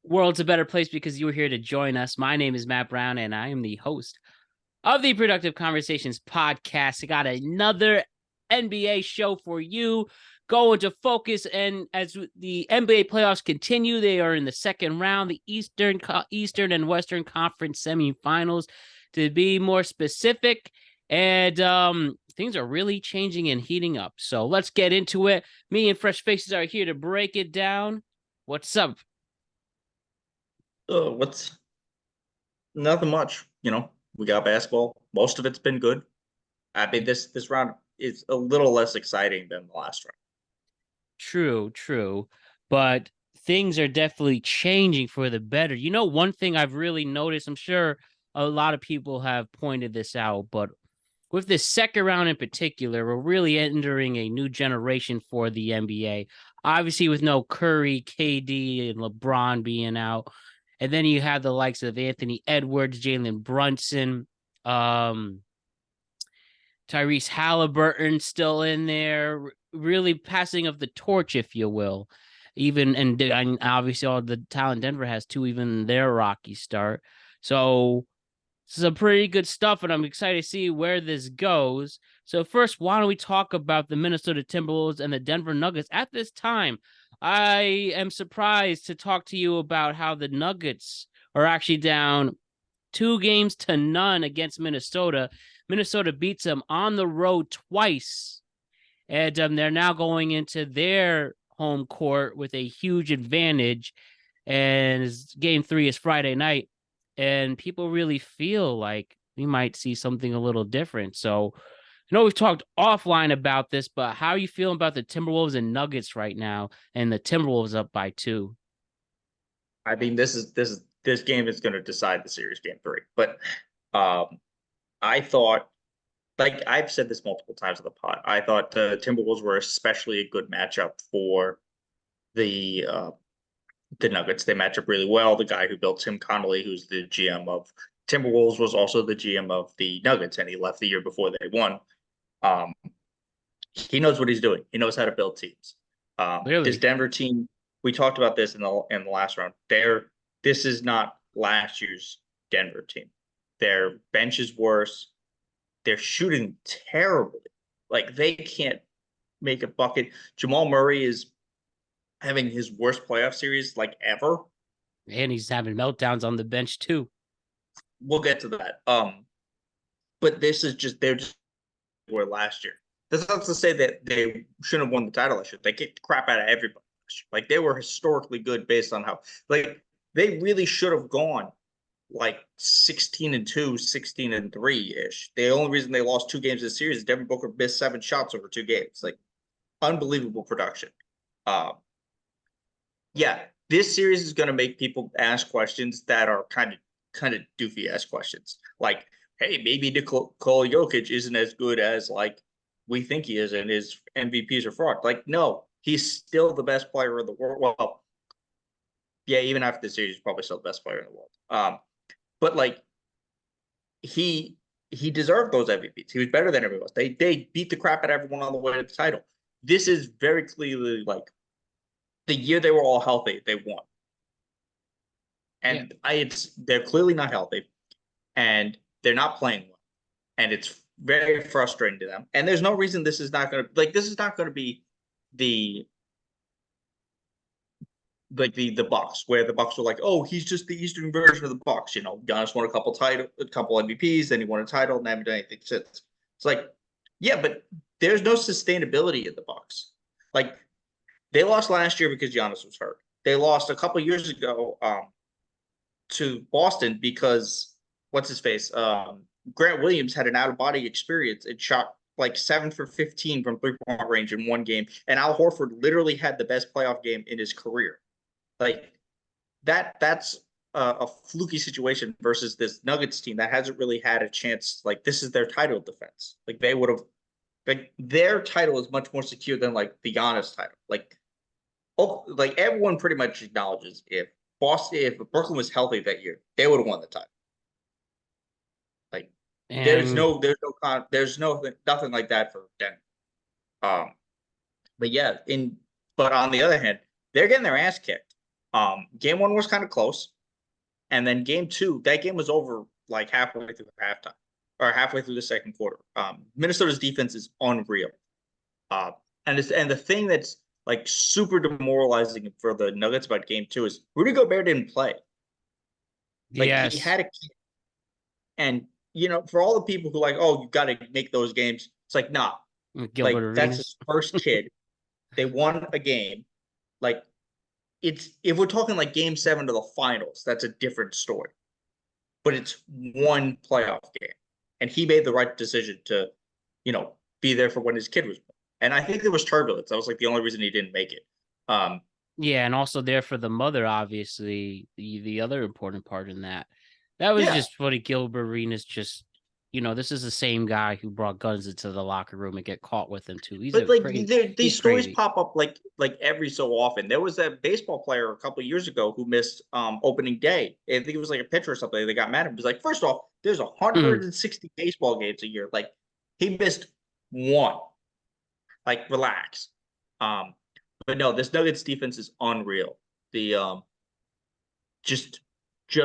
world's a better place because you were here to join us. My name is Matt Brown, and I am the host of the Productive Conversations podcast. I got another NBA show for you. Going to focus, and as the NBA playoffs continue, they are in the second round, the Eastern and Western Conference semifinals, to be more specific. And things are really changing and heating up. So let's get into it. Me and Fresh Faces are here to break it down. What's up? What's nothing much, we got basketball. Most of it's been good. I mean, this round is a little less exciting than the last round. True. But things are definitely changing for the better. You know, one thing I've really noticed, I'm sure a lot of people have pointed this out, but with this second round in particular, we're really entering a new generation for the NBA. Obviously, with no Curry, KD, and LeBron being out. And then you have the likes of Anthony Edwards, Jalen Brunson, Tyrese Halliburton still in there, really passing of the torch, if you will. And obviously all the talent Denver has too, even their rocky start. So some pretty good stuff, and I'm excited to see where this goes. So first, why don't we talk about the Minnesota Timberwolves and the Denver Nuggets? At this time, I am surprised to talk to you about how the Nuggets are actually down 2-0 against Minnesota. Minnesota beats them on the road twice, and they're now going into their home court with a huge advantage. And game 3 is Friday night, and people really feel like we might see something a little different. So, I know we've talked offline about this, but how are you feeling about the Timberwolves and Nuggets right now? And the Timberwolves up by 2. I mean, this game is going to decide the series, game 3. But I thought, like I've said this multiple times on the pod, I thought the Timberwolves were especially a good matchup for the Nuggets. They match up really well. The guy who built Tim Connolly, who's the GM of Timberwolves, was also the GM of the Nuggets, and he left the year before they won. He knows what he's doing. He knows how to build teams. This Denver team, we talked about this in the last round. This is not last year's Denver team. Their bench is worse. They're shooting terribly. Like, they can't make a bucket. Jamal Murray is having his worst playoff series like ever. And he's having meltdowns on the bench too. We'll get to that. But they're just were last year. That's not to say that they shouldn't have won the title. They kicked the crap out of everybody. Like, they were historically good based on how, like, they really should have gone like 16-2, 16-3 ish. The only reason they lost 2 games this series is Devin Booker missed 7 shots over 2 games. Like, unbelievable production. Yeah, this series is going to make people ask questions that are kind of doofy ass questions. Like, hey, maybe Nikola Jokic isn't as good as like we think he is, and his MVPs are fraud. Like, no, he's still the best player in the world. Well, yeah, even after the series, he's probably still the best player in the world. But like, he deserved those MVPs. He was better than everyone else. They beat the crap out of everyone on the way to the title. This is very clearly like the year they were all healthy, they won. And they're clearly not healthy, and they're not playing well, and it's very frustrating to them. And there's no reason this is not going to be the Bucks, where the Bucks were like, oh, he's just the Eastern version of the Bucks. Giannis won a couple MVPs, then he won a title, and haven't done anything since. It's like, yeah, but there's no sustainability in the Bucks. Like, they lost last year because Giannis was hurt. They lost a couple years ago to Boston because what's his face? Grant Williams had an out-of-body experience and shot like 7 for 15 from 3-point range in one game. And Al Horford literally had the best playoff game in his career. Like, that's a fluky situation versus this Nuggets team that hasn't really had a chance. Like, this is their title defense. Like, they would have, like, their title is much more secure than like the Giannis title. Like, everyone pretty much acknowledges if Brooklyn was healthy that year, they would have won the title. Like, there's nothing like that for Denver. But on the other hand, they're getting their ass kicked Game one was kind of close. And then game two, that game was over like halfway through halftime or halfway through the second quarter. Minnesota's defense is unreal. And the thing that's like super demoralizing for the Nuggets about game two is Rudy Gobert didn't play. Like he Yes. had a kid. And for all the people who like, oh, you got to make those games. It's like, nah, Gilbert like that's Arenas. his first kid. They won a game. Like if we're talking like game 7 to the finals, that's a different story. But it's one playoff game. And he made the right decision to, be there for when his kid was born. And I think there was turbulence. That was like the only reason he didn't make it. Yeah, and also there for the mother, obviously, the other important part in that. That was Yeah. just funny. Gilbert Arenas just, this is the same guy who brought guns into the locker room and get caught with them too. But like He's these stories crazy. pop up like every so often. There was that baseball player a couple of years ago who missed opening day. I think it was like a pitcher or something. They got mad at him. It was like, first off, there's 160 baseball games a year. Like he missed one. Like relax. But no, this Nuggets defense is unreal. The just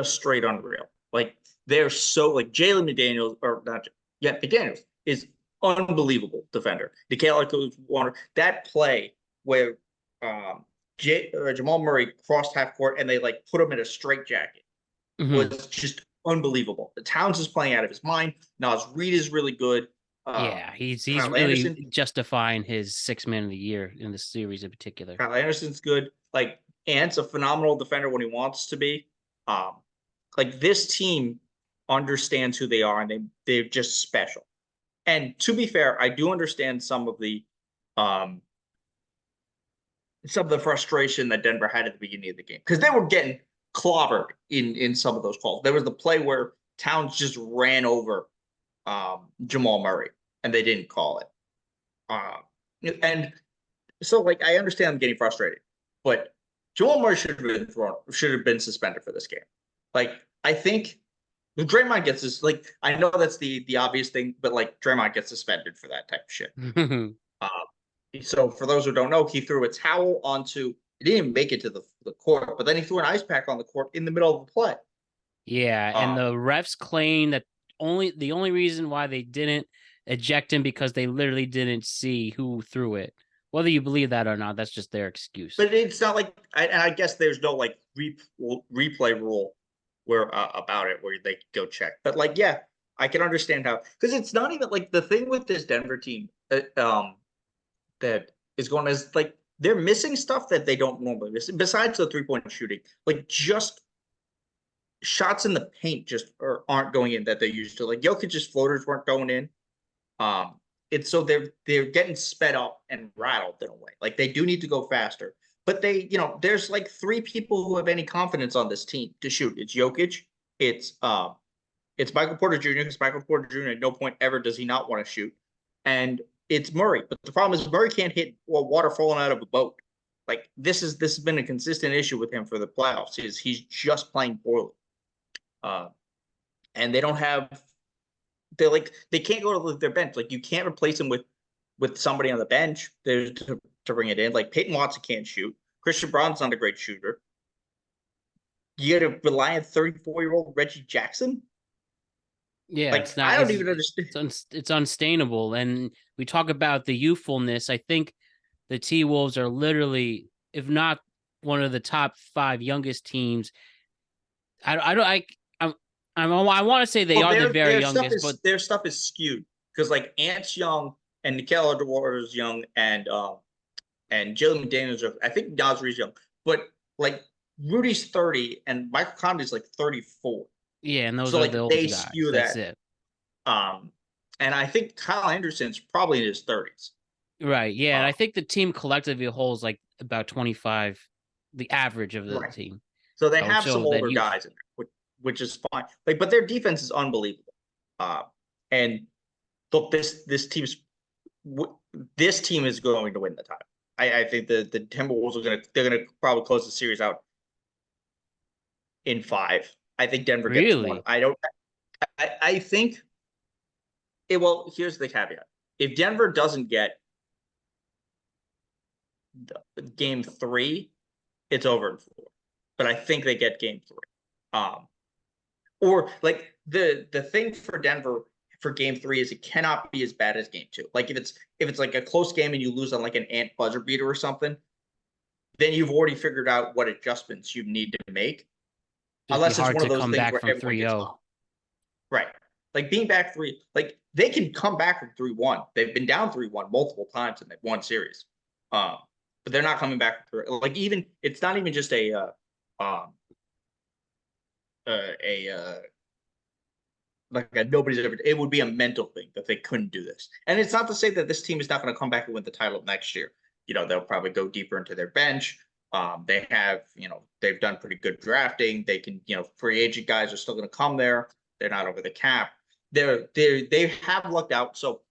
straight unreal. Like they're so like Jalen McDaniels or not. Yeah, McDaniels is unbelievable defender. DeCale Warner, that play where Jamal Murray crossed half court and they like put him in a straitjacket was just unbelievable. The Towns is playing out of his mind. Nas Reed is really good. Yeah, he's Kyle really Anderson, justifying his 6 man of the year in the series in particular. Kyle Anderson's good. Like Ant's a phenomenal defender when he wants to be. Like this team understands who they are and they're just special. And to be fair, I do understand some of the frustration that Denver had at the beginning of the game because they were getting clobbered in some of those calls. There was the play where Towns just ran over Jamal Murray and they didn't call it. And so like I understand them getting frustrated, but Jamal Murray should have been suspended for this game. Like I think Draymond gets this. Like I know that's the obvious thing, but like Draymond gets suspended for that type of shit. So for those who don't know, he threw a towel onto. He didn't even make it to the court, but then he threw an ice pack on the court in the middle of the play. Yeah, and the refs claim that the only reason why they didn't eject him because they literally didn't see who threw it. Whether you believe that or not, that's just their excuse. But it's not like, and I guess there's no like replay rule where about it where they go check. But like, yeah, I can understand how, because it's not even like the thing with this Denver team that is going is like they're missing stuff that they don't normally miss besides the 3-point shooting. Like just shots in the paint just aren't going in that they used to. Like Jokic's floaters weren't going in. It's so they're getting sped up and rattled in a way. Like they do need to go faster. But there's like 3 people who have any confidence on this team to shoot. It's Jokic, it's Michael Porter Jr. because Michael Porter Jr. at no point ever does he not want to shoot. And it's Murray. But the problem is Murray can't hit water falling out of a boat. Like this has been a consistent issue with him for the playoffs. He's just playing poorly. And they don't have they can't go to their bench. Like you can't replace him with somebody on the bench to bring it in. Like Peyton Watson can't shoot. Christian Braun's not a great shooter. You got to rely on 34-year-old Reggie Jackson. Yeah, like it's not. I don't even understand. It's unsustainable. And we talk about the youthfulness. I think the T-Wolves are literally, if not one of the top 5 youngest teams. I want to say they are the very youngest, but their stuff is skewed because like Ant's young and Nickeil Alexander is young and Jalen McDaniels I think Nasri's young, but like Rudy's 30 and Michael Conley's like 34. Yeah, and those so are like the old they guys. skew That's that. it. And I think Kyle Anderson's probably in his 30s. Right. Yeah, and I think the team collectively holds like about 25, the average of the team. So they have some older guys in there, which is fine. Like, but their defense is unbelievable. And look, this team is going to win the title. I think the Timberwolves they're gonna probably close the series out in 5. I think Denver gets 1. I think well, here's the caveat. If Denver doesn't get game 3, it's over in 4. but I think they get game 3. Or like the thing for Denver for game 3 is it cannot be as bad as game 2. Like if it's like a close game and you lose on like an ant buzzer beater or something, then you've already figured out what adjustments you need to make. Unless it's one of those things where everyone gets home. Right. Like being back 3, like they can come back from 3-1. They've been down 3-1 multiple times in that one series. But they're not coming back from 3. Like even it's not even just like a nobody's ever. It would be a mental thing that they couldn't do this. And it's not to say that this team is not going to come back and win the title next year. You know, they'll probably go deeper into their bench. They have, you know, they've done pretty good drafting. They can, you know, free agent guys are still going to come there. They're not over the cap. They have lucked out. So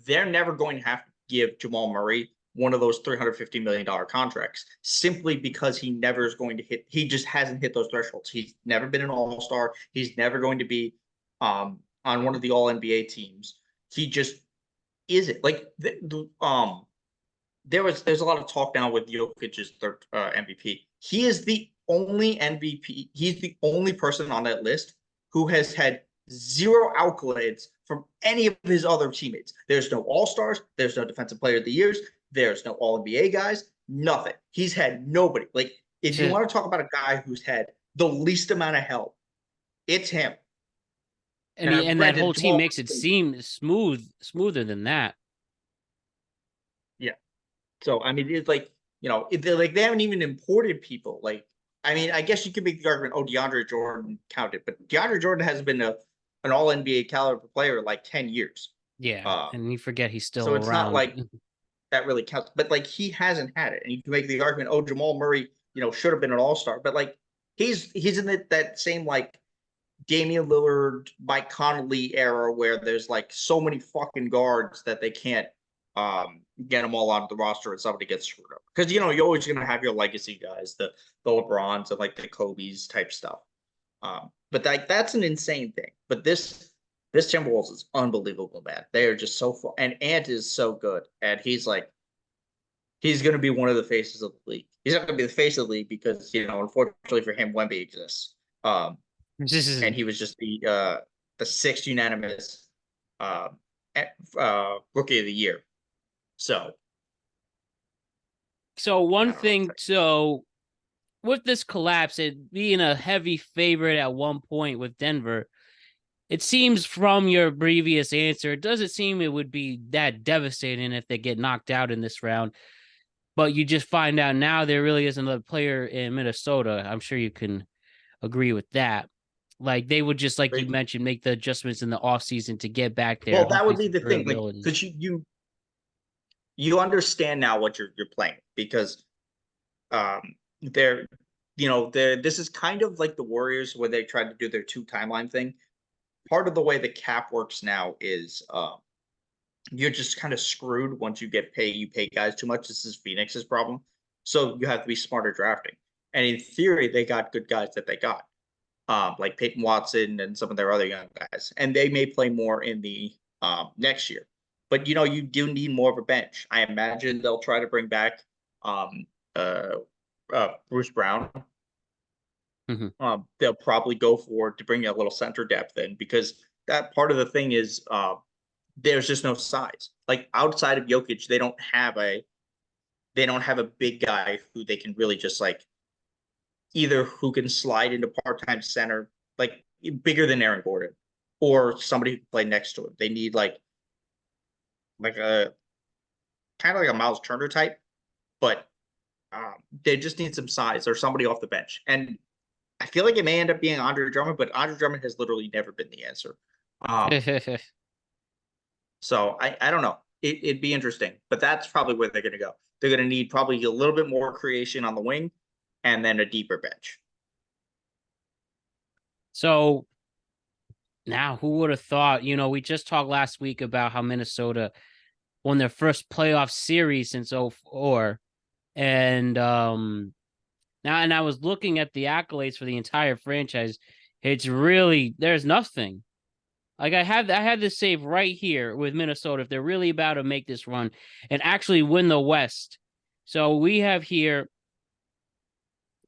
they're never going to have to give Jamal Murray one of those $350 million contracts simply because he never is going to hit. He just hasn't hit those thresholds. He's never been an all-star. He's never going to be on one of the all-NBA teams. He just isn't. Like there's a lot of talk now with Jokic's third MVP. He is the only MVP. He's the only person on that list who has had 0 accolades from any of his other teammates. There's no all-stars. There's no defensive player of the years. There's no all-NBA guys. Nothing. He's had nobody. Like, if you want to talk about a guy who's had the least amount of help, it's him. And that whole team makes it seem smoother than that. Yeah. So, I mean, it's like, you know, they haven't even imported people. Like, I mean, I guess you could make the argument, oh, DeAndre Jordan counted, but DeAndre Jordan hasn't been an all-NBA caliber player in like 10 years. Yeah, and you forget he's still so around. It's not like that really counts. But like he hasn't had it. And you can make the argument, oh, Jamal Murray, you know, should have been an all-star. But like he's in that same like Damian Lillard, Mike Conley era where there's like so many fucking guards that they can't get them all onto the roster and somebody gets screwed up. Because, you know, you're always going to have your legacy guys, the LeBrons and like the Kobe's type stuff. But like that's an insane thing. But this Timberwolves is unbelievable, man. They are just so fun. And Ant is so good. And he's going to be one of the faces of the league. He's not going to be the face of the league because, you know, unfortunately for him, Wemby exists. And he was just the 6th unanimous rookie of the year. So one thing, so with this collapse, it being a heavy favorite at one point with Denver, it seems from your previous answer, it doesn't seem it would be that devastating if they get knocked out in this round. But you just find out now there really is another player in Minnesota. I'm sure you can agree with that. Like they would just, like you mentioned, make the adjustments in the offseason to get back there. Well, that would be the thing, because you understand now what you're playing, because this is kind of like the Warriors when they tried to do their 2 timeline thing. Part of the way the cap works now is you're just kind of screwed once you pay guys too much. This is Phoenix's problem. So you have to be smarter drafting. And in theory, they got good guys that they got, like Peyton Watson and some of their other young guys. And they may play more in the next year. But, you know, you do need more of a bench. I imagine they'll try to bring back Bruce Brown. Mm-hmm. They'll probably go to bring a little center depth in, because that part of the thing is there's just no size. Like outside of Jokic, they don't have a big guy who they can really just like either who can slide into part-time center, like bigger than Aaron Gordon, or somebody who can play next to him. They need like a kind of like a Miles Turner type, but they just need some size or somebody off the bench. And I feel like it may end up being Andre Drummond, but Andre Drummond has literally never been the answer. So I don't know. It'd be interesting, but that's probably where they're going to go. They're going to need probably a little bit more creation on the wing and then a deeper bench. So now who would have thought, you know, we just talked last week about how Minnesota won their first playoff series since 2004. And I was looking at the accolades for the entire franchise. It's really, there's nothing. Like I had this save right here with Minnesota if they're really about to make this run and actually win the West. So we have here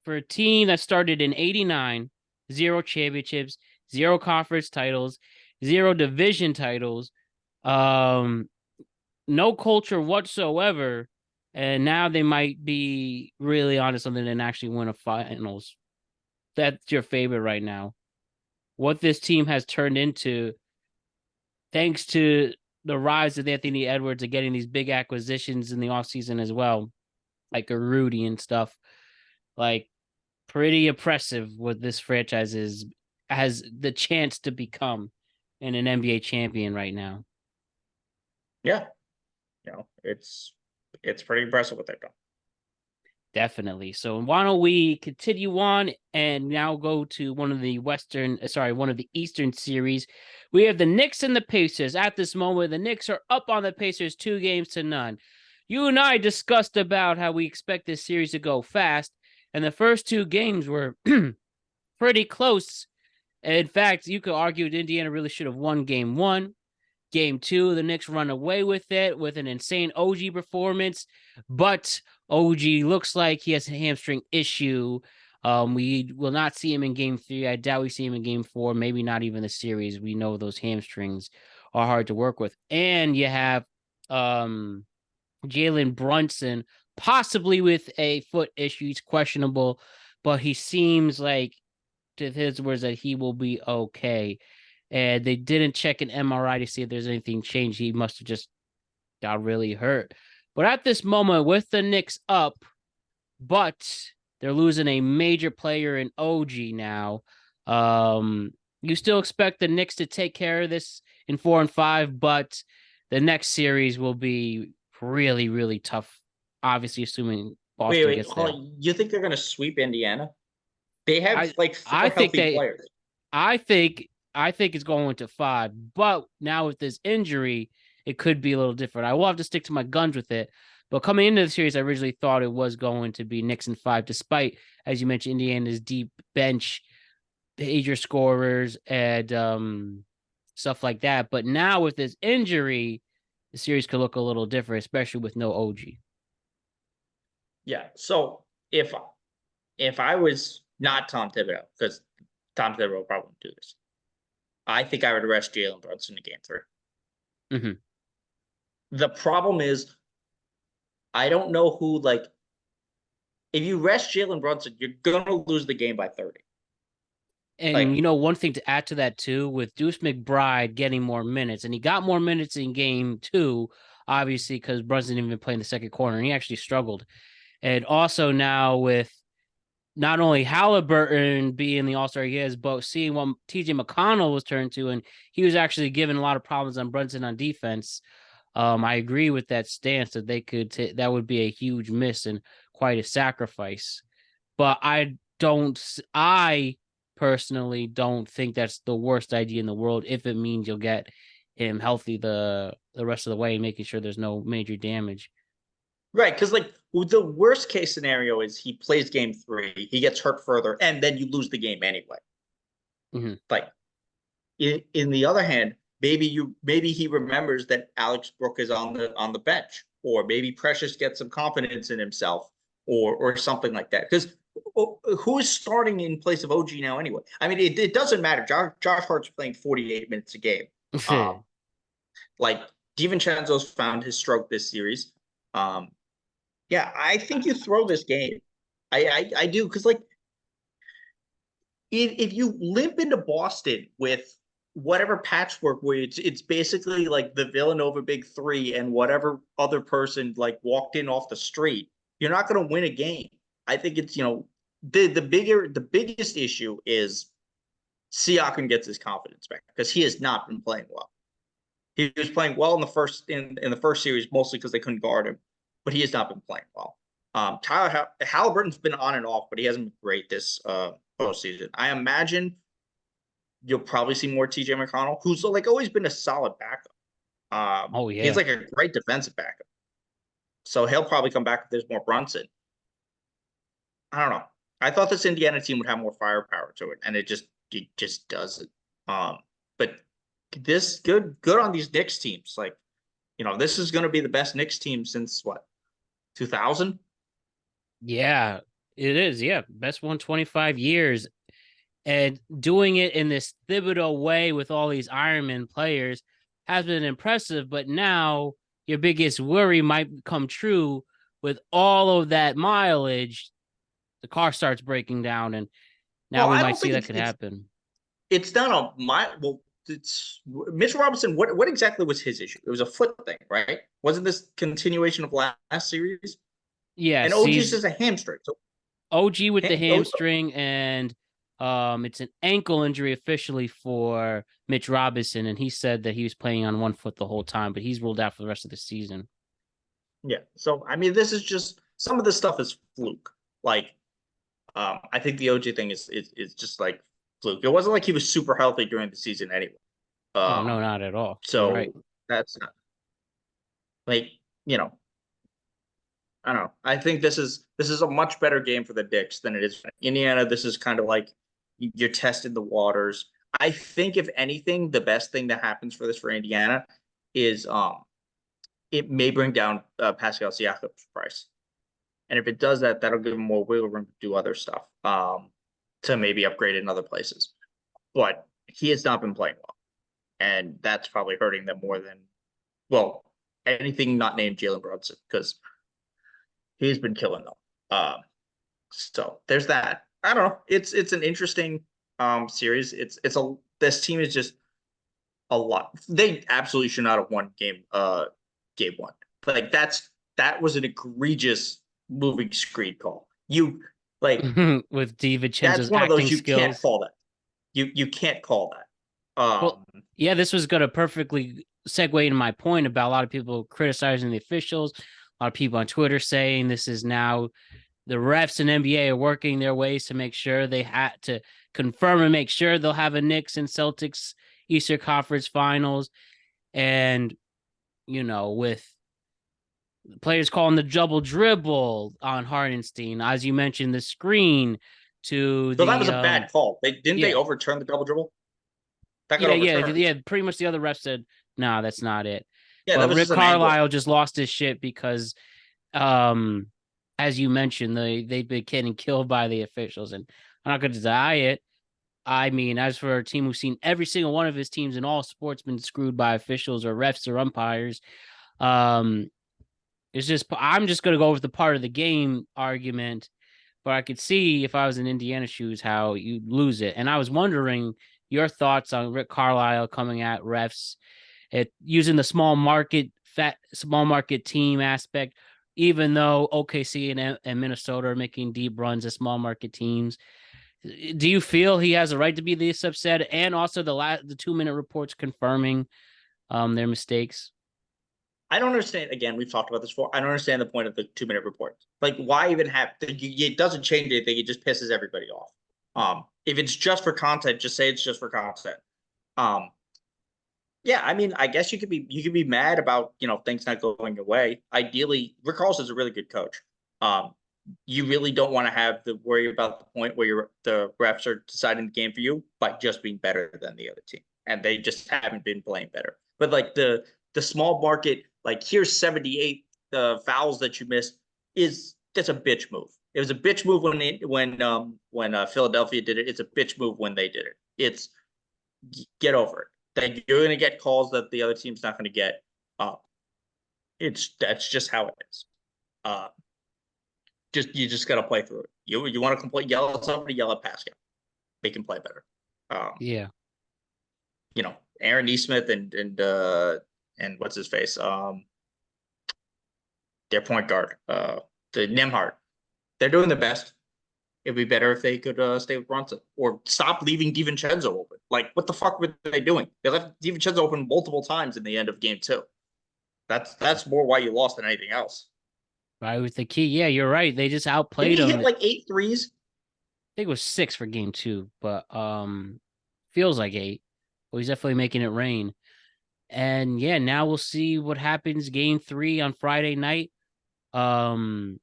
for a team that started in '89, 0 championships, 0 conference titles, 0 division titles, no culture whatsoever, and now they might be really onto something and actually win a finals. That's your favorite right now. What this team has turned into, thanks to the rise of Anthony Edwards and getting these big acquisitions in the offseason as well, like a Rudy and stuff. Like, pretty impressive what this franchise has the chance to become in an NBA champion right now. Yeah. It's pretty impressive what they've done. Definitely. So why don't we continue on and now go to one of the Eastern series. We have the Knicks and the Pacers. At this moment, the Knicks are up on the Pacers 2-0. You and I discussed about how we expect this series to go fast, and the first 2 games were pretty close. In fact, you could argue that Indiana really should have won game 1. Game 2, the Knicks run away with it with an insane OG performance, but OG looks like he has a hamstring issue. We will not see him in game 3. I doubt we see him in game 4, maybe not even the series. We know those hamstrings are hard to work with. And you have Jalen Brunson, possibly with a foot issue. He's questionable, but he seems like, to his words, that he will be okay. And they didn't check an MRI to see if there's anything changed. He must have just got really hurt. But at this moment, with the Knicks up, but they're losing a major player in OG now, you still expect the Knicks to take care of this in 4 and 5, but the next series will be really, really tough. Obviously, assuming Boston gets there. You think they're going to sweep Indiana? They have 4 healthy players. I think it's going to 5, but now with this injury, it could be a little different. I will have to stick to my guns with it. But coming into the series, I originally thought it was going to be Knicks in 5, despite, as you mentioned, Indiana's deep bench, major scorers, and stuff like that. But now with this injury, the series could look a little different, especially with no OG. Yeah. So if I was not Tom Thibodeau, because Tom Thibodeau probably won't do this, I think I would rest Jalen Brunson in game 3. Mm-hmm. The problem is, I don't know who, if you rest Jalen Brunson, you're going to lose the game by 30. And, one thing to add to that, too, with Deuce McBride getting more minutes, and he got more minutes in game 2, obviously, because Brunson didn't even play in the second quarter, and he actually struggled. And also now with not only Halliburton being the all-star he is, but seeing what TJ McConnell was turned to, and he was actually given a lot of problems on Brunson on defense. I agree with that stance that they could that would be a huge miss and quite a sacrifice. But I personally don't think that's the worst idea in the world if it means you'll get him healthy the rest of the way, making sure there's no major damage. Right, because the worst case scenario is he plays game 3, he gets hurt further, and then you lose the game anyway. Mm-hmm. In the other hand, maybe he remembers that Alex Brook is on the bench, or maybe Precious gets some confidence in himself, or something like that. Because who is starting in place of OG now anyway? I mean, it doesn't matter. Josh Hart's playing 48 minutes a game. DiVincenzo's found his stroke this series. Yeah, I think you throw this game. I do, because if you limp into Boston with whatever patchwork where it's basically like the Villanova big 3 and whatever other person walked in off the street, you're not going to win a game. I think it's the biggest issue is Siakam gets his confidence back, because he has not been playing well. He was playing well in the first series, mostly because they couldn't guard him, but he has not been playing well. Tyler Halliburton's been on and off, but he hasn't been great this postseason. I imagine you'll probably see more TJ McConnell, who's always been a solid backup. Oh yeah, he's a great defensive backup, so he'll probably come back if there's more Brunson. I don't know. I thought this Indiana team would have more firepower to it, and it just doesn't. But this good on these Knicks teams. This is going to be the best Knicks team since what, 2000? Yeah, It is, yeah. Best 125 years. And doing it in this Thibodeau way with all these Ironman players has been impressive. But now your biggest worry might come true with all of that mileage. The car starts breaking down, and now Well, we I might don't see think that could happen. it's not a my well. It's Mitchell Robinson. What exactly was his issue? It was a foot thing, right? Wasn't this continuation of last series? And Yes, OG's he's just a hamstring. So OG with the oh, hamstring, and it's an ankle injury officially for Mitch Robinson, and he said that he was playing on one foot the whole time, but he's ruled out for the rest of the season. yeah. So I mean, this is just some of this stuff is fluke. Like, I think the OG thing is just like fluke. It wasn't like he was super healthy during the season anyway. Oh no, Um, not at all. You're right. so that's not like you know I don't know. I think this is a much better game for the Knicks than it is for Indiana. This is kind of like you're testing the waters. I think if anything, the best thing that happens for this for Indiana is it may bring down Pascal Siakam's price, and if it does that, that'll give him more wiggle room to do other stuff, to maybe upgrade in other places. But he has not been playing well, and that's probably hurting them more than well anything not named Jalen Brunson because he's been killing them. So there's that. I don't know. It's an interesting series. It's a this team is just a lot. They absolutely should not have won game one. Like that was an egregious moving screen call. You like With that's DiVincenzo's one of acting those you can't skills. call that. You can't call that. Well, yeah, this was going to perfectly segue into my point about a lot of people criticizing the officials. A lot of people on Twitter saying this is now the refs and NBA are working their ways to make sure they had to confirm and make sure they'll have a Knicks and Celtics Eastern Conference Finals. And, with players calling the double dribble on Hardenstein, as you mentioned, the screen to so that was the a bad call. They yeah, overturn the double dribble? That got overturned. yeah. Pretty much the other ref said, "No, that's not it." Yeah, that But was Rick just an angle. Carlisle just lost his shit because, um, as you mentioned, they've been getting killed by the officials, and I'm not going to deny it. I mean, as for a team who's seen every single one of his teams in all sports been screwed by officials or refs or umpires, um, I'm just going to go with the part of the game argument. But I could see if I was in Indiana shoes how you lose it, and I was wondering your thoughts on Rick Carlisle coming at refs using the small market team aspect, even though OKC and Minnesota are making deep runs as small market teams. Do you feel he has a right to be this upset? And also the 2 minute reports confirming their mistakes. I don't understand. Again, we've talked about this before. I don't understand the point of the 2 minute report. Like, why even have it doesn't change anything. It just pisses everybody off. If it's just for content, just say it's just for content. Um, yeah, I mean, I guess you could be mad about things not going your way. Ideally, Rick Carlson's a really good coach. Um, you really don't want to have to worry about the point where the refs are deciding the game for you by just being better than the other team, and they just haven't been playing better. But like the small market, like here's 78 fouls that you missed that's a bitch move. It was a bitch move when Philadelphia did it. It's a bitch move when they did it. It's get over it. That you're going to get calls that the other team's not going to get. Uh, that's just how it is. Uh, you just got to play through it. You want to complain, yell at somebody, yell at Pascal. They can play better. Yeah. Aaron Nesmith and what's his face, their point guard, the Nemhart. They're doing the best. It'd be better if they could stay with Brunson or stop leaving DiVincenzo open. Like, what the fuck were they doing? They left DiVincenzo open multiple times in the end of game two. That's more why you lost than anything else. Right with the key. Yeah, you're right. They just outplayed Didn't he him. hit like 8 threes? I think it was 6 for game 2, but feels like 8. Well, he's definitely making it rain. And yeah, now we'll see what happens game 3 on Friday night. And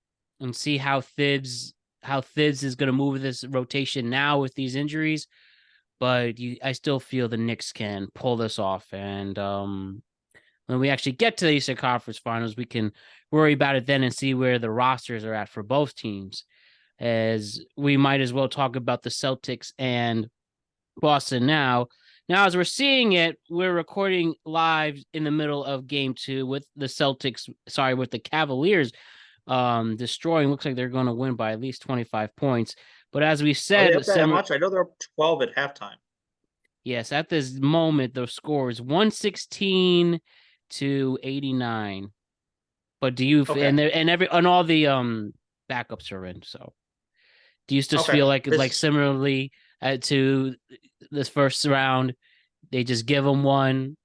see how Thibs is going to move this rotation now with these injuries. But I still feel the Knicks can pull this off. And when we actually get to the Eastern Conference Finals, we can worry about it then and see where the rosters are at for both teams. as we might as well talk about the Celtics and Boston now. Now, as we're seeing it, we're recording live in the middle of game 2 with the with the Cavaliers destroying. Looks like they're going to win by at least 25 points. But as we Are they said, up that much? I know they're up 12 at halftime. yes, at this moment, the score is 116 to 89. But do you Okay. and all the backups are in, so do you just feel like similarly to this first round, they just give them one?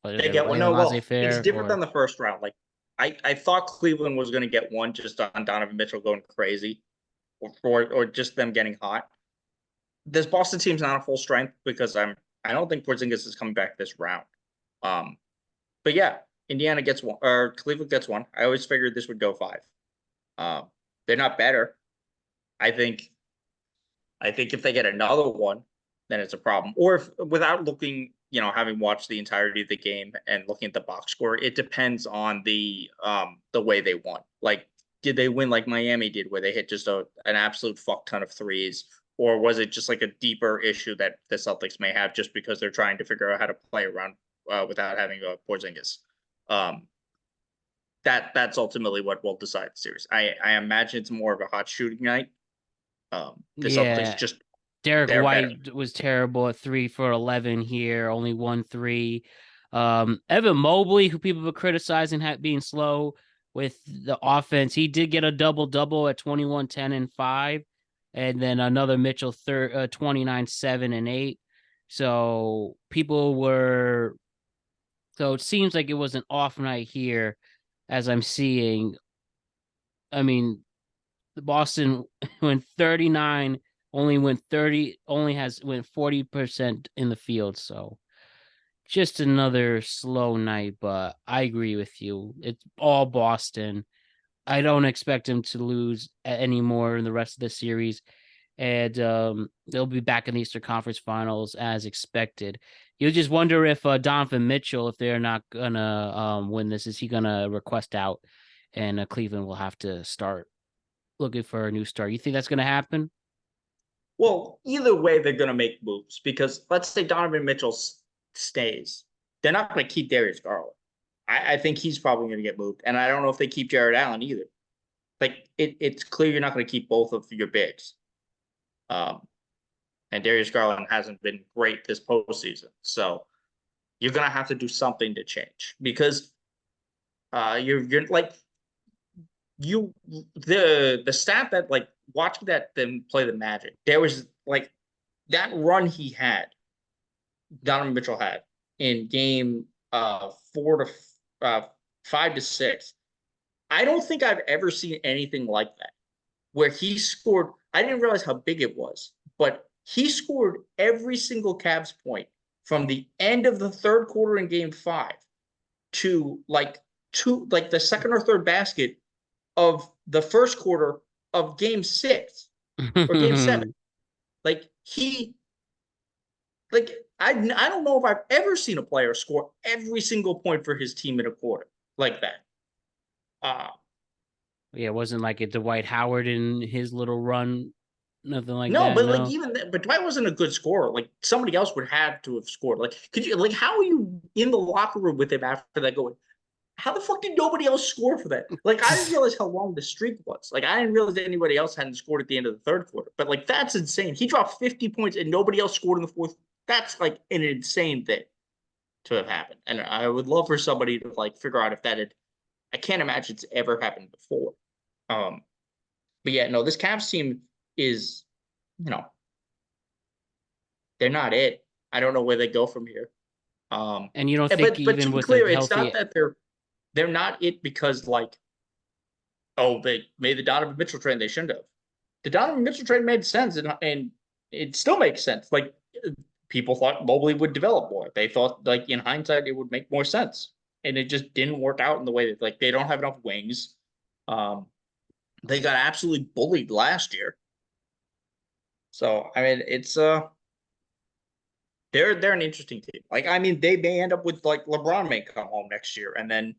They get one. No, well, it's different or... than the first round. Like I thought Cleveland was going to get one just on Donovan Mitchell going crazy, or just them getting hot. This Boston team's not a full strength because I don't think Porzingis is coming back this round. But yeah, Indiana gets one or Cleveland gets one. I always figured this would go 5. They're not better. I think if they get another one, then it's a problem. Or if without looking, having watched the entirety of the game and looking at the box score, it depends on the way they won. Like, did they win like Miami did, where they hit just an absolute fuck ton of threes? Or was it just like a deeper issue that the Celtics may have just because they're trying to figure out how to play around without having a Porzingis? That's ultimately what will decide the series. I imagine it's more of a hot shooting night. Celtics just Derek White better. Was terrible at 3 for 11 here, only 1 3. Evan Mobley, who people were criticizing being slow with the offense, he did get a double at 21, 10, and 5. And then another Mitchell 29, 7, and 8. So so it seems like it was an off night here, as I'm seeing. I mean, the Boston went 39, only went 40% in the field. So just another slow night, but I agree with you. It's all Boston. I don't expect him to lose anymore in the rest of the series. And they'll be back in the Eastern Conference Finals as expected. You just wonder if Donovan Mitchell, if they're not gonna win this, is he gonna request out, and Cleveland will have to start looking for a new start? You think that's gonna happen? Well, either way, they're gonna make moves because let's say Donovan Mitchell stays, they're not gonna keep Darius Garland. I think he's probably gonna get moved, and I don't know if they keep Jared Allen either. Like it's clear you're not gonna keep both of your bigs. And Darius Garland hasn't been great this postseason. So you're gonna have to do something to change because you're like the stat that like watching that them play the Magic, there was like that run he had, Donovan Mitchell had in game 5 to 6. I don't think I've ever seen anything like that where he scored. I didn't realize how big it was, but he scored every single Cavs point from the end of the third quarter in game 5 to like the second or third basket of the first quarter of game 6 or game 7. Like I don't know if I've ever seen a player score every single point for his team in a quarter like that. Yeah, it wasn't like a Dwight Howard in his little run, nothing like no, that. But like but Dwight wasn't a good scorer. Like somebody else would have to have scored. Like, could you how are you in the locker room with him after that going? How the fuck did nobody else score for that? Like, I didn't realize how long the streak was. Like, I didn't realize that anybody else hadn't scored at the end of the third quarter. But like, that's insane. He dropped 50 points and nobody else scored in the fourth. That's like an insane thing to have happened. And I would love for somebody to like figure out if that had. I can't imagine it's ever happened before. But yeah, no, this Cavs team is, they're not it. I don't know where they go from here. And you don't think but even to be with clear, a it's healthy... not that they're not it because like, oh, they made the Donovan Mitchell trade. They shouldn't have. The Donovan Mitchell trade made sense, and it still makes sense. Like people thought Mobley would develop more. They thought like in hindsight it would make more sense, and it just didn't work out in the way that like they don't have enough wings. They got absolutely bullied last year. So I mean, it's they're an interesting team. Like I mean, they may end up with like LeBron may come home next year, and then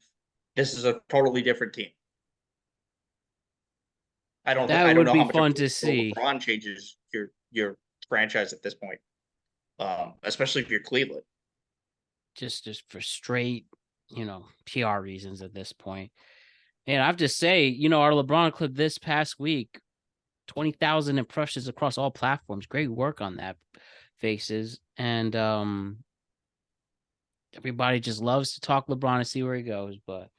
this is a totally different team. That I don't would know be how much of fun a to see. LeBron changes your franchise at this point. Especially if you're Cleveland. Just for straight, PR reasons at this point. And I have to say, our LeBron clip this past week, 20,000 impressions across all platforms. Great work on that, Faces. And everybody just loves to talk LeBron and see where he goes, but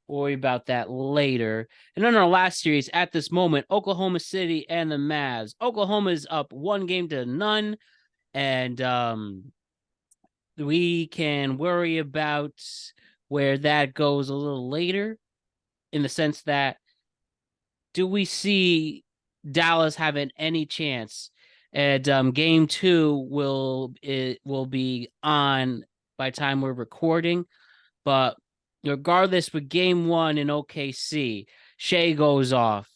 we'll worry about that later. And then our last series at this moment, Oklahoma City and the Mavs. Oklahoma is up 1-0. And we can worry about where that goes a little later, in the sense that, do we see Dallas having any chance? And game 2 will be on by the time we're recording. But regardless, with game 1 in OKC, Shai goes off.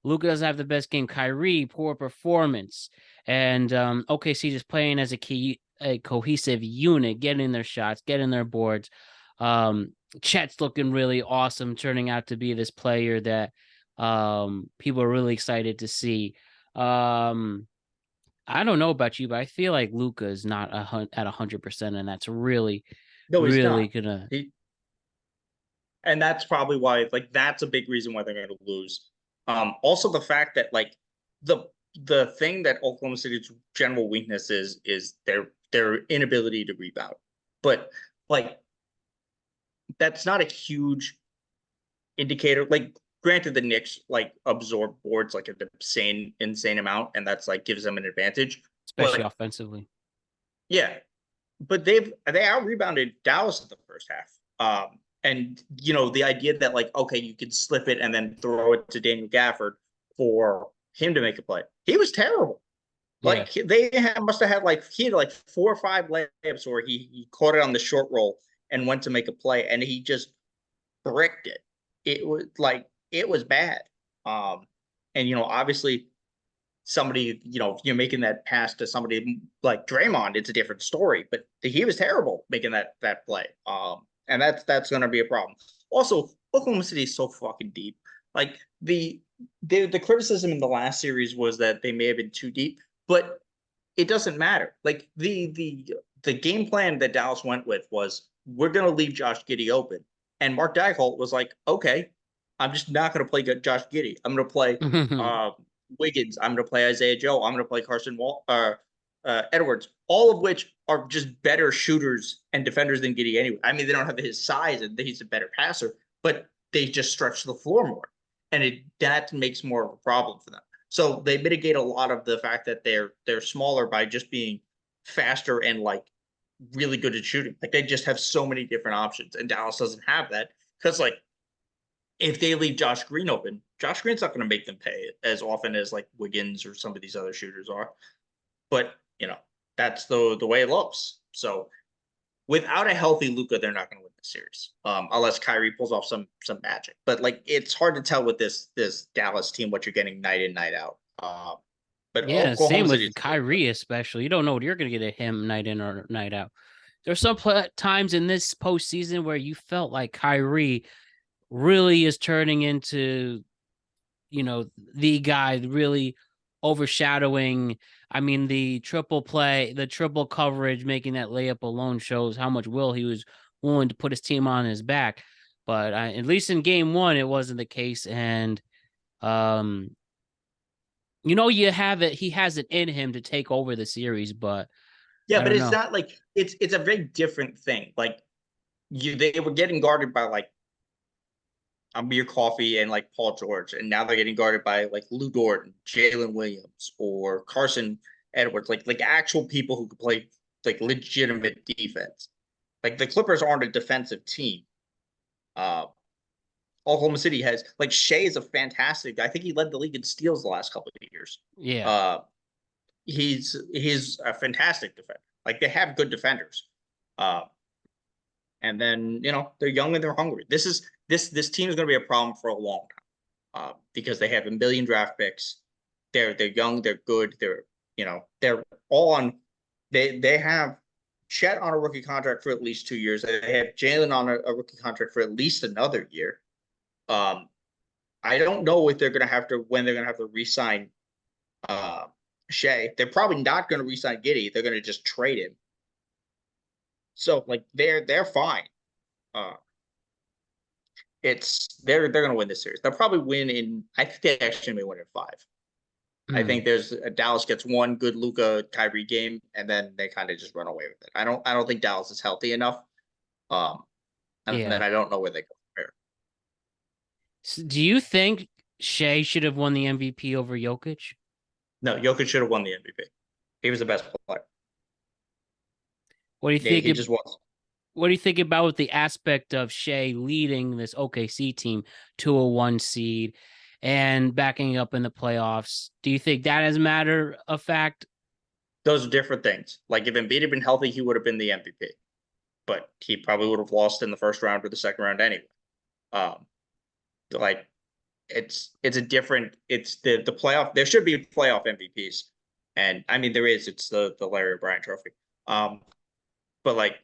Luka doesn't have the best game. Kyrie, poor performance. And OKC just playing as a cohesive unit, getting their shots, getting their boards. Chet's looking really awesome, turning out to be this player that people are really excited to see. I don't know about you, but I feel like Luka is not at 100%, and that's really, No, he's really not. gonna. And that's probably why, like, that's a big reason why they're going to lose. Also the fact that, like, the thing that Oklahoma City's general weakness is their inability to rebound. But, like, that's not a huge indicator. Like, granted, the Knicks like absorb boards like an insane amount, and that's like gives them an advantage. Especially But offensively. yeah, but they out rebounded Dallas in the first half. And the idea that, like, okay, you could slip it and then throw it to Daniel Gafford for him to make a play. He was terrible. Yeah. Like, must have had like, he had like 4 or 5 layups where he caught it on the short roll and went to make a play, and he just bricked it. It was bad. And obviously somebody, you're making that pass to somebody like Draymond, it's a different story, but he was terrible making that play. And that's going to be a problem. Also, Oklahoma City is so fucking deep. Like, the criticism in the last series was that they may have been too deep, but it doesn't matter. Like, the game plan that Dallas went with was, we're going to leave Josh Giddey open. And Mark Dykholt was like, okay, I'm just not going to play Josh Giddey. I'm going to play Wiggins. I'm going to play Isaiah Joe. I'm going to play Edwards, all of which are just better shooters and defenders than Giddey anyway. I mean, they don't have his size and he's a better passer, but they just stretch the floor more. And that makes more of a problem for them. So they mitigate a lot of the fact that they're smaller by just being faster and, like, really good at shooting. Like, they just have so many different options, and Dallas doesn't have that, because, like, if they leave Josh Green open, Josh Green's not going to make them pay as often as, like, Wiggins or some of these other shooters are. But that's the way it looks. So without a healthy Luka, they're not going to win the series, unless Kyrie pulls off some magic. But, like, it's hard to tell with this Dallas team what you're getting night in, night out. But Yeah, Oklahoma same City, with Kyrie, especially. You don't know what you're going to get at him night in or night out. There's some times in this postseason where you felt like Kyrie really is turning into, the guy, really overshadowing. I mean, the triple play, the triple coverage, making that layup alone shows how much will he was willing to put his team on his back. But at least in game 1, it wasn't the case. And, you have it. He has it in him to take over the series, but yeah, I but don't it's know. not like it's a very different thing. Like, they were getting guarded by, like, Amir Coffey and, like, Paul George, and now they're getting guarded by, like, Lou Dort, Jalen Williams, or Carson Edwards, like actual people who could play, like, legitimate defense. Like, the Clippers aren't a defensive team. Uh, Oklahoma City has, like, Shea is a fantastic. I think he led the league in steals the last couple of years. Yeah. Uh, he's a fantastic defender. Like, they have good defenders. And then, they're young and they're hungry. This team is going to be a problem for a long time, because they have a million draft picks. They're young, they're good, they're all on. They have Chet on a rookie contract for at least 2 years. They have Jalen on a rookie contract for at least another year. I don't know if they're going to have to when they're going to have to re-sign Shai. They're probably not going to re-sign Giddy. They're going to just trade him. So like they're fine. Uh, they're going to win this series. They'll probably win in. I think they actually may win in 5. I think there's Dallas gets one good Luka Kyrie game, and then they kind of just run away with it. I don't think Dallas is healthy enough. And then I don't know where they go from here. So do you think Shai should have won the MVP over Jokic? No, Jokic should have won the MVP. He was the best player. What do you think? He just was. What do you think about the aspect of Shai leading this OKC team to a 1 seed and backing up in the playoffs? Do you think that is a matter of fact? Those are different things. Like if Embiid had been healthy, he would have been the MVP, but he probably would have lost in the first round or the second round anyway. Like it's the playoff. There should be playoff MVPs, and I mean there is. It's the Larry O'Brien Trophy. But like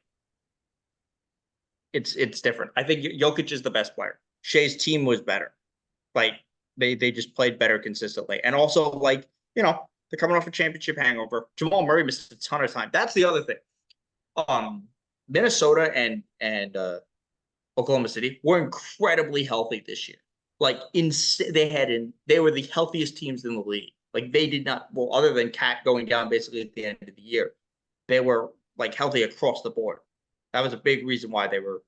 it's different. I think Jokic is the best player. Shai's team was better. Like they just played better consistently, and also like they're coming off a championship hangover. Jamal Murray missed a ton of time. That's the other thing. Minnesota and Oklahoma City were incredibly healthy this year. Like they were the healthiest teams in the league. Like they did not, well, other than Cat going down basically at the end of the year, they were like healthy across the board. That was a big reason why they were,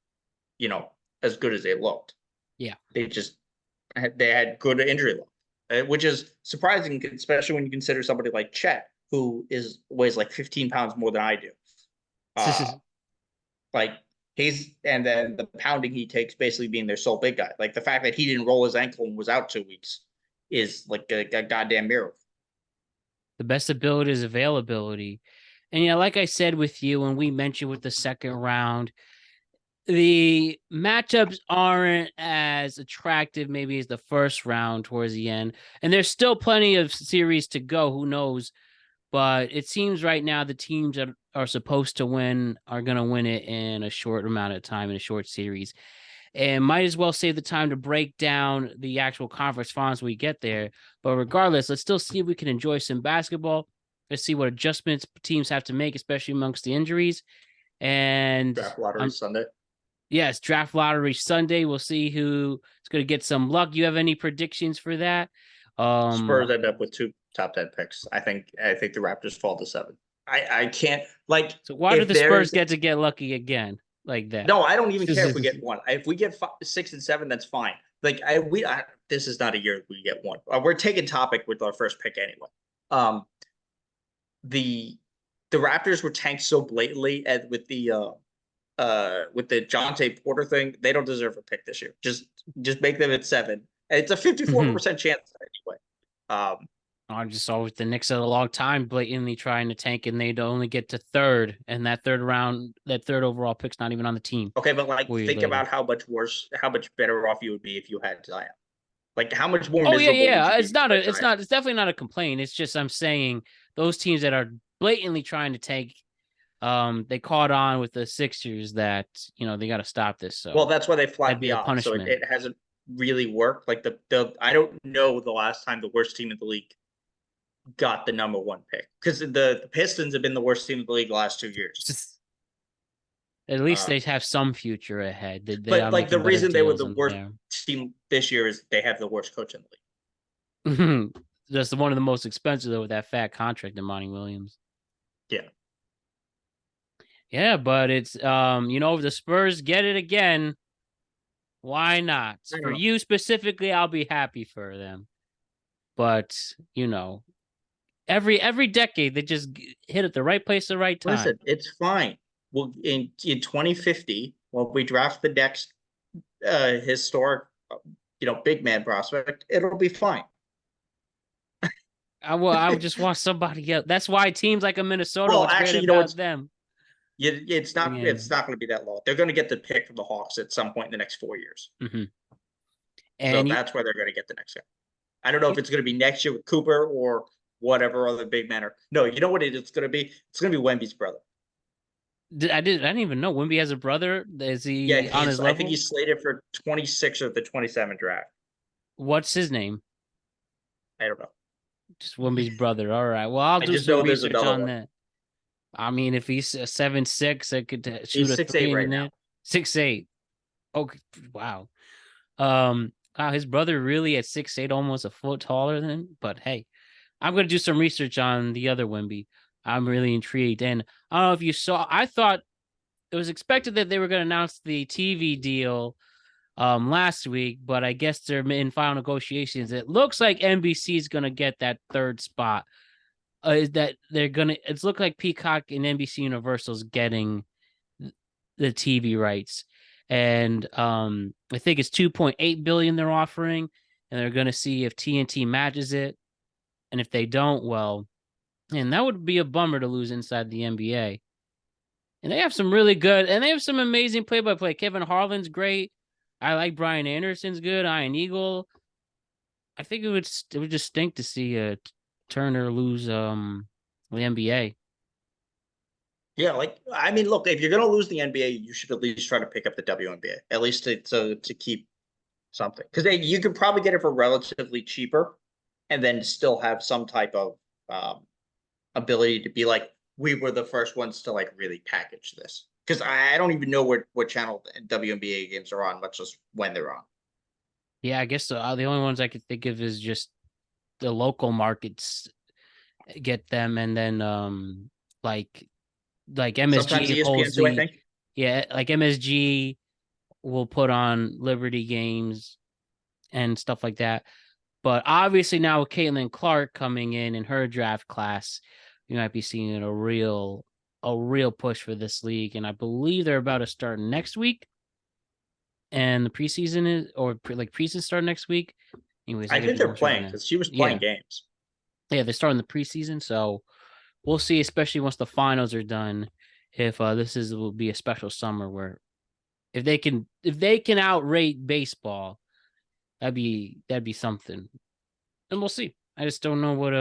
as good as they looked. Yeah. They had good injury luck, which is surprising, especially when you consider somebody like Chet, who weighs like 15 pounds more than I do. And then the pounding he takes basically being their sole big guy. Like the fact that he didn't roll his ankle and was out 2 weeks is like a goddamn miracle. The best ability is availability. And like I said with you, when we mentioned with the second round, the matchups aren't as attractive maybe as the first round towards the end. And there's still plenty of series to go. Who knows? But it seems right now the teams that are supposed to win are going to win it in a short amount of time, in a short series. And might as well save the time to break down the actual conference finals when we get there. But regardless, let's still see if we can enjoy some basketball. Let's see what adjustments teams have to make, especially amongst the injuries. And draft lottery Sunday. Yes, draft lottery Sunday. We'll see who is going to get some luck. You have any predictions for that? Spurs end up with 2 top 10 picks. I think the Raptors fall to 7. I can't like. So why do the Spurs get lucky again like that? No, I don't even care if we get 1. If we get 5, 6, and 7, that's fine. Like this is not a year we get 1. We're taking topic with our first pick anyway. The Raptors were tanked so blatantly with the Jonte Porter thing. They don't deserve a pick this year. Just make them at 7. And it's a 54% chance anyway. I just saw with the Knicks at a long time blatantly trying to tank, and they'd only get to 3rd, and that 3rd overall pick's not even on the team. Okay, but like think about how much better off you would be if you had Zion. Like how much more miserable it's definitely not a complaint. It's just I'm saying those teams that are blatantly trying to tank, they caught on with the Sixers that they got to stop this. So well, that's why they flagged me off. So it hasn't really worked. Like I don't know the last time the worst team in the league got the number 1 pick, because the Pistons have been the worst team in the league the last 2 years. At least they have some future ahead. But like the reason they were the worst team this year is they have the worst coach in the league. Just one of the most expensive though, with that fat contract in Monty Williams. Yeah. Yeah, but it's if the Spurs get it again, why not? For you specifically, I'll be happy for them. But every decade they just hit at the right place at the right time. Listen, it's fine. Well, in 2050, when we draft the next historic, big man prospect, it'll be fine. I would just want somebody else. That's why teams like a Minnesota. Well, actually, them. It's not going to be that long. They're going to get the pick from the Hawks at some point in the next 4 years. Mm-hmm. And so that's where they're going to get the next guy. I don't know if it's going to be next year with Cooper or whatever other big man. No, you know what it's going to be? It's going to be Wemby's brother. I didn't even know Wemby has a brother. Is he on his level? I think he's slated for 26 or the 27 draft. What's his name? I don't know. Just Wemby's brother. All right. Well, I'll I do just some know there's research another on one. that. I mean, if he's a 7'6", I could shoot He's a 6'8" three in right there. now. 6'8". Okay. Wow. Wow, his brother really at 6'8", almost a foot taller than him. But hey, I'm gonna do some research on the other Wemby. I'm really intrigued. And I don't know if you saw, I thought it was expected that they were gonna announce the TV deal last week, but I guess they're in final negotiations. It looks like NBC is gonna get that third spot. Is that they're gonna? It's look like Peacock and NBC Universal's getting the TV rights, and I think it's 2.8 billion they're offering, and they're gonna see if TNT matches it, and if they don't, well, and that would be a bummer to lose inside the NBA. And they have some really good, and they have some amazing play-by-play. Kevin Harlan's great. I like Brian Anderson's good. Iron Eagle. I think it would just stink to see Turner lose the NBA. Yeah, like I mean, look, if you're gonna lose the NBA, you should at least try to pick up the WNBA, at least to keep something, because you could probably get it for relatively cheaper, and then still have some type of ability to be like, we were the first ones to like really package this. Because I don't even know what channel WNBA games are on, much less when they're on. Yeah, I guess the only ones I could think of is just the local markets get them, and then like Sometimes MSG ESPN holds too, I the think. yeah, like MSG will put on Liberty games and stuff like that. But obviously now with Caitlin Clark coming in her draft class, you might be seeing a real push for this league. And I believe they're about to start next week. And the preseason is, or like preseason start next week. Anyways, I I gotta think do they're more research on playing that. because she was playing Yeah. games. Yeah, they're starting the preseason. So we'll see, especially once the finals are done, if will be a special summer where if they can outrate baseball, that'd be something. And we'll see. I just don't know what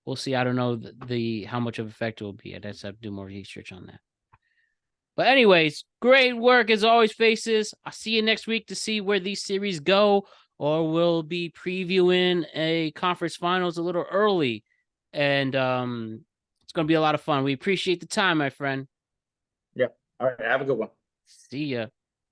we'll see. I don't know the how much of effect it will be. I just have to do more research on that. But anyways, great work as always, Faces. I'll see you next week to see where these series go, or we'll be previewing a conference finals a little early. And it's gonna be a lot of fun. We appreciate the time, my friend. Yeah. All right. Have a good one. See ya.